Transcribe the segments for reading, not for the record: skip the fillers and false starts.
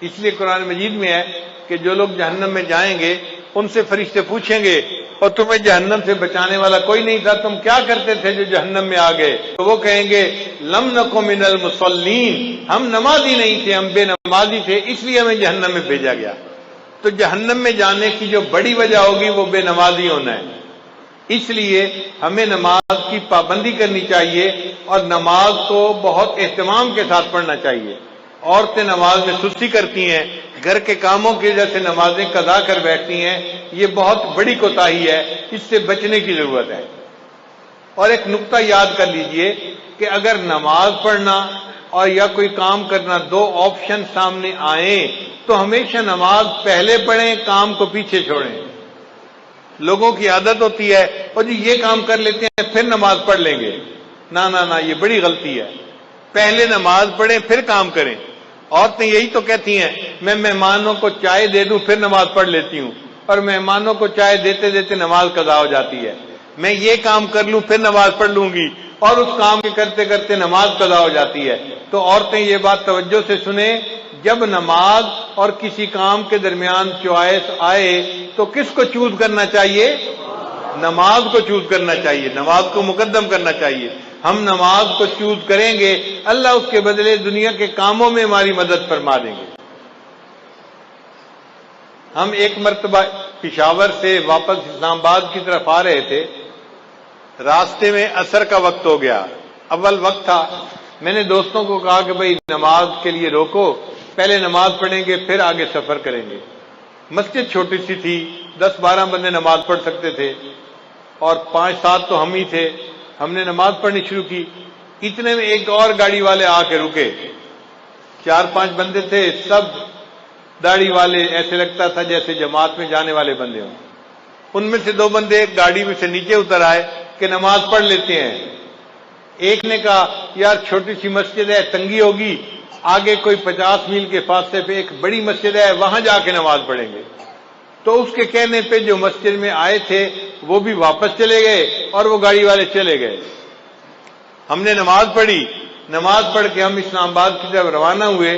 اس لیے قرآن مجید میں ہے کہ جو لوگ جہنم میں جائیں گے ان سے فرشتے پوچھیں گے اور تمہیں جہنم سے بچانے والا کوئی نہیں تھا، تم کیا کرتے تھے جو جہنم میں آ گئے؟ تو وہ کہیں گے لم نکو من المصلین، ہم نمازی نہیں تھے، ہم بے نمازی تھے، اس لیے ہمیں جہنم میں بھیجا گیا۔ تو جہنم میں جانے کی جو بڑی وجہ ہوگی وہ بے نمازی ہونا ہے۔ اس لیے ہمیں نماز کی پابندی کرنی چاہیے اور نماز کو بہت اہتمام کے ساتھ پڑھنا چاہیے۔ عورتیں نماز میں سستی کرتی ہیں، گھر کے کاموں کی وجہ سے نمازیں قضا کر بیٹھتی ہیں، یہ بہت بڑی کوتاہی ہے، اس سے بچنے کی ضرورت ہے۔ اور ایک نقطہ یاد کر لیجئے کہ اگر نماز پڑھنا اور یا کوئی کام کرنا دو آپشن سامنے آئیں تو ہمیشہ نماز پہلے پڑھیں، کام کو پیچھے چھوڑیں۔ لوگوں کی عادت ہوتی ہے اور جی یہ کام کر لیتے ہیں پھر نماز پڑھ لیں گے، نہ نہ نہ، یہ بڑی غلطی ہے۔ پہلے نماز پڑھیں پھر کام کریں۔ عورتیں یہی تو کہتی ہیں میں مہمانوں کو چائے دے دوں پھر نماز پڑھ لیتی ہوں، اور مہمانوں کو چائے دیتے دیتے نماز قضا ہو جاتی ہے۔ میں یہ کام کر لوں پھر نماز پڑھ لوں گی، اور اس کام کے کرتے کرتے نماز قضا ہو جاتی ہے۔ تو عورتیں یہ بات توجہ سے سنیں، جب نماز اور کسی کام کے درمیان چوائس آئے تو کس کو چوز کرنا چاہیے؟ نماز کو چوز کرنا چاہیے، نماز کو مقدم کرنا چاہیے۔ ہم نماز کو چوز کریں گے، اللہ اس کے بدلے دنیا کے کاموں میں ہماری مدد فرما دیں گے۔ ہم ایک مرتبہ پشاور سے واپس اسلام آباد کی طرف آ رہے تھے، راستے میں عصر کا وقت ہو گیا، اول وقت تھا۔ میں نے دوستوں کو کہا کہ بھئی نماز کے لیے روکو، پہلے نماز پڑھیں گے پھر آگے سفر کریں گے۔ مسجد چھوٹی سی تھی، 10-12 بندے نماز پڑھ سکتے تھے، اور 5-7 تو ہم ہی تھے۔ ہم نے نماز پڑھنی شروع کی، اتنے میں ایک اور گاڑی والے آ کے رکے۔ 4-5 بندے تھے، سب داڑھی والے، ایسے لگتا تھا جیسے جماعت میں جانے والے بندے ہوں۔ ان میں سے 2 بندے گاڑی میں سے نیچے اتر آئے کہ نماز پڑھ لیتے ہیں۔ ایک نے کہا یار چھوٹی سی مسجد ہے، تنگی ہوگی، آگے کوئی 50 میل کے فاصلے پہ ایک بڑی مسجد ہے، وہاں جا کے نماز پڑھیں گے۔ تو اس کے کہنے پہ جو مسجد میں آئے تھے وہ بھی واپس چلے گئے اور وہ گاڑی والے چلے گئے۔ ہم نے نماز پڑھی، نماز پڑھ کے ہم اسلام آباد کی طرف روانہ ہوئے۔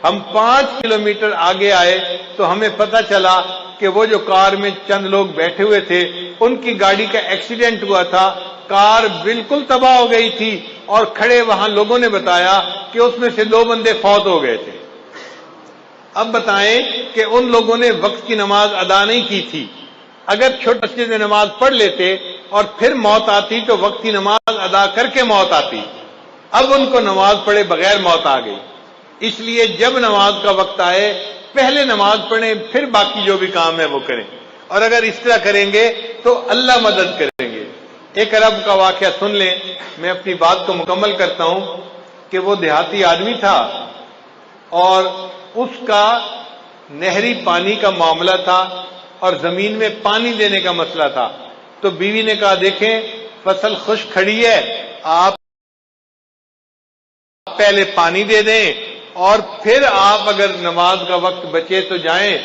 ہم 5 کلومیٹر آگے آئے تو ہمیں پتہ چلا کہ وہ جو کار میں چند لوگ بیٹھے ہوئے تھے ان کی گاڑی کا ایکسیڈنٹ ہوا تھا، کار بالکل تباہ ہو گئی تھی، اور کھڑے وہاں لوگوں نے بتایا کہ اس میں سے 2 بندے فوت ہو گئے تھے۔ اب بتائیں کہ ان لوگوں نے وقت کی نماز ادا نہیں کی تھی۔ اگر چھوٹی مسجد میں نماز پڑھ لیتے اور پھر موت آتی تو وقت کی نماز ادا کر کے موت آتی، اب ان کو نماز پڑھے بغیر موت آ گئی۔ اس لیے جب نماز کا وقت آئے پہلے نماز پڑھیں پھر باقی جو بھی کام ہے وہ کریں، اور اگر اس طرح کریں گے تو اللہ مدد کریں گے۔ ایک عرب کا واقعہ سن لیں، میں اپنی بات کو مکمل کرتا ہوں کہ وہ دیہاتی آدمی تھا اور اس کا نہری پانی کا معاملہ تھا اور زمین میں پانی دینے کا مسئلہ تھا۔ تو بیوی نے کہا دیکھیں فصل خشک کھڑی ہے، آپ پہلے پانی دے دیں اور پھر آپ اگر نماز کا وقت بچے تو جائیں،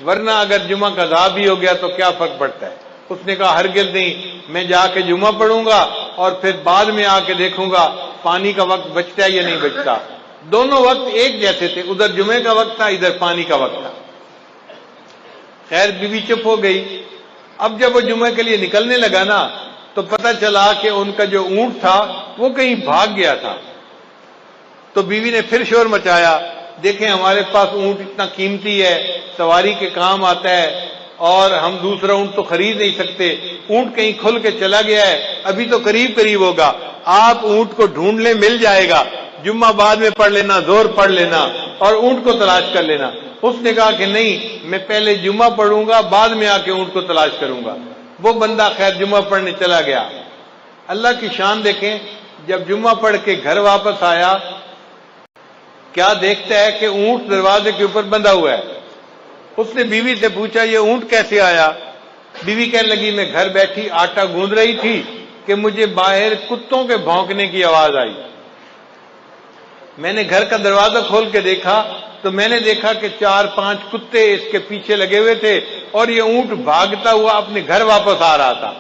ورنہ اگر جمعہ قضا بھی ہو گیا تو کیا فرق پڑتا ہے۔ اس نے کہا ہرگز نہیں، میں جا کے جمعہ پڑھوں گا اور پھر بعد میں آ کے دیکھوں گا پانی کا وقت بچتا ہے یا نہیں بچتا۔ دونوں وقت ایک جیسے تھے، ادھر جمعے کا وقت تھا، ادھر پانی کا وقت تھا۔ خیر بیوی چپ ہو گئی۔ اب جب وہ جمعے کے لیے نکلنے لگا نا تو پتہ چلا کہ ان کا جو اونٹ تھا وہ کہیں بھاگ گیا تھا۔ تو بیوی نے پھر شور مچایا، دیکھیں ہمارے پاس اونٹ اتنا قیمتی ہے، سواری کے کام آتا ہے، اور ہم دوسرا اونٹ تو خرید نہیں سکتے، اونٹ کہیں کھل کے چلا گیا ہے، ابھی تو قریب ہوگا، آپ اونٹ کو ڈھونڈ لیں، مل جائے گا، جمعہ بعد میں پڑھ لینا، زور پڑھ لینا اور اونٹ کو تلاش کر لینا۔ اس نے کہا کہ نہیں، میں پہلے جمعہ پڑھوں گا، بعد میں آ کے اونٹ کو تلاش کروں گا۔ وہ بندہ خیر جمعہ پڑھنے چلا گیا۔ اللہ کی شان دیکھیں، جب جمعہ پڑھ کے گھر واپس آیا کیا دیکھتا ہے کہ اونٹ دروازے کے اوپر بندھا ہوا ہے۔ اس نے بیوی سے پوچھا یہ اونٹ کیسے آیا؟ بیوی کہنے لگی میں گھر بیٹھی آٹا گوندھ رہی تھی کہ مجھے باہر کتوں کے بھونکنے کی آواز آئی۔ میں نے گھر کا دروازہ کھول کے دیکھا تو میں نے دیکھا کہ 4-5 کتے اس کے پیچھے لگے ہوئے تھے اور یہ اونٹ بھاگتا ہوا اپنے گھر واپس آ رہا تھا۔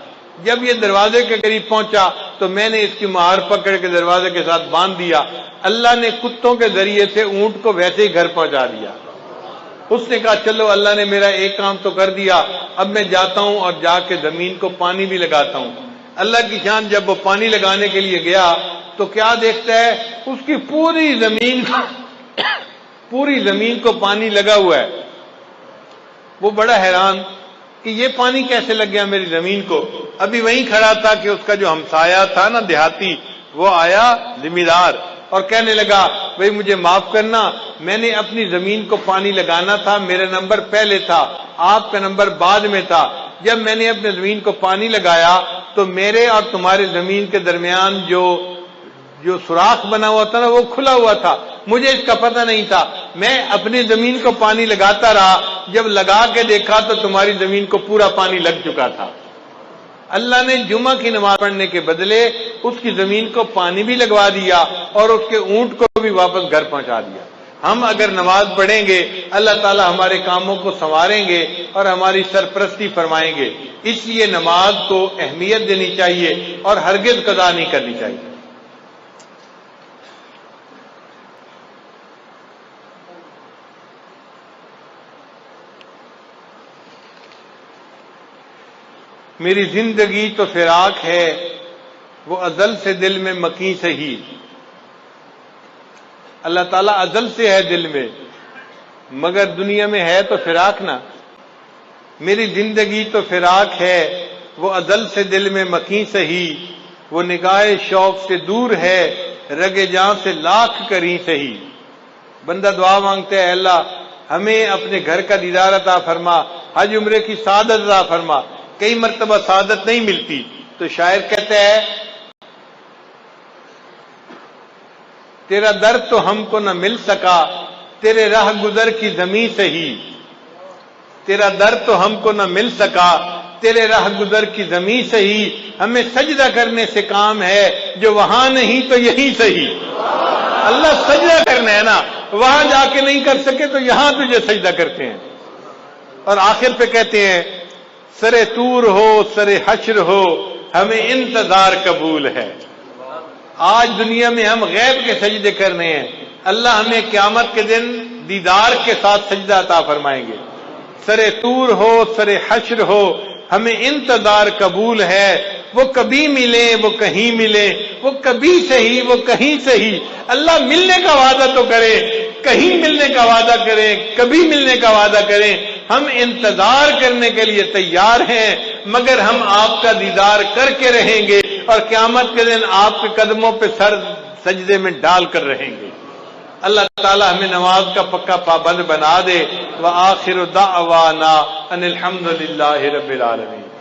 جب یہ دروازے کے قریب پہنچا تو میں نے اس کی مہار پکڑ کے دروازے کے ساتھ باندھ دیا۔ اللہ نے کتوں کے ذریعے سے اونٹ کو ویسے ہی گھر پہنچا دیا۔ اس نے کہا چلو اللہ نے میرا ایک کام تو کر دیا، اب میں جاتا ہوں اور جا کے زمین کو پانی بھی لگاتا ہوں۔ اللہ کی شان، جب وہ پانی لگانے کے لیے گیا تو کیا دیکھتا ہے، اس کی پوری زمین کو پانی لگا ہوا ہے۔ وہ بڑا حیران کہ یہ پانی کیسے لگ گیا میری زمین کو۔ ابھی وہیں کھڑا تھا کہ اس کا جو ہمسایہ تھا نا دیہاتی، وہ آیا ذمہ اور کہنے لگا بھئی مجھے معاف کرنا، میں نے اپنی زمین کو پانی لگانا تھا، میرا نمبر پہلے تھا، آپ کا نمبر بعد میں تھا۔ جب میں نے اپنے زمین کو پانی لگایا تو میرے اور تمہارے زمین کے درمیان جو سوراخ بنا ہوا تھا نا وہ کھلا ہوا تھا، مجھے اس کا پتہ نہیں تھا، میں اپنی زمین کو پانی لگاتا رہا، جب لگا کے دیکھا تو تمہاری زمین کو پورا پانی لگ چکا تھا۔ اللہ نے جمعہ کی نماز پڑھنے کے بدلے اس کی زمین کو پانی بھی لگوا دیا اور اس کے اونٹ کو بھی واپس گھر پہنچا دیا۔ ہم اگر نماز پڑھیں گے اللہ تعالی ہمارے کاموں کو سنواریں گے اور ہماری سرپرستی فرمائیں گے۔ اس لیے نماز کو اہمیت دینی چاہیے اور ہرگز قضا نہیں کرنی چاہیے۔ میری زندگی تو فراق ہے وہ ازل سے دل میں مکیں سہی۔ اللہ تعالیٰ ازل سے ہے دل میں، مگر دنیا میں ہے تو فراق نا۔ میری زندگی تو فراق ہے وہ ازل سے دل میں مکیں سہی، وہ نگاہ شوق سے دور ہے رگ جاں سے لاکھ کریں سہی۔ بندہ دعا مانگتا ہے اللہ ہمیں اپنے گھر کا دیدار عطا فرما، حج عمرے کی سعادت عطا فرما۔ کئی مرتبہ سعادت نہیں ملتی تو شاعر کہتا ہے تیرا در تو ہم کو نہ مل سکا تیرے راہ گزر کی زمیں سے ہی۔ تیرا در تو ہم کو نہ مل سکا تیرے راہ گزر کی زمیں سے ہی، ہمیں سجدہ کرنے سے کام ہے جو وہاں نہیں تو یہیں سے ہی۔ اللہ سجدہ کرنا ہے نا، وہاں جا کے نہیں کر سکے تو یہاں تجھے سجدہ کرتے ہیں۔ اور آخر پہ کہتے ہیں سرے طور ہو سرے حشر ہو ہمیں انتظار قبول ہے۔ آج دنیا میں ہم غیب کے سجدے کرنے ہیں، اللہ ہمیں قیامت کے دن دیدار کے ساتھ سجدہ عطا فرمائیں گے۔ سرے طور ہو سرے حشر ہو ہمیں انتظار قبول ہے، وہ کبھی ملے وہ کہیں ملے، وہ کبھی صحیح وہ کہیں صحیح۔ اللہ ملنے کا وعدہ تو کرے، کہیں ملنے کا وعدہ کریں، کبھی ملنے کا وعدہ کریں، ہم انتظار کرنے کے لیے تیار ہیں، مگر ہم آپ کا دیدار کر کے رہیں گے اور قیامت کے دن آپ کے قدموں پہ سر سجدے میں ڈال کر رہیں گے۔ اللہ تعالی ہمیں نماز کا پکا پابند بنا دے۔ وآخر دعوانا ان الحمد للہ رب العالمین۔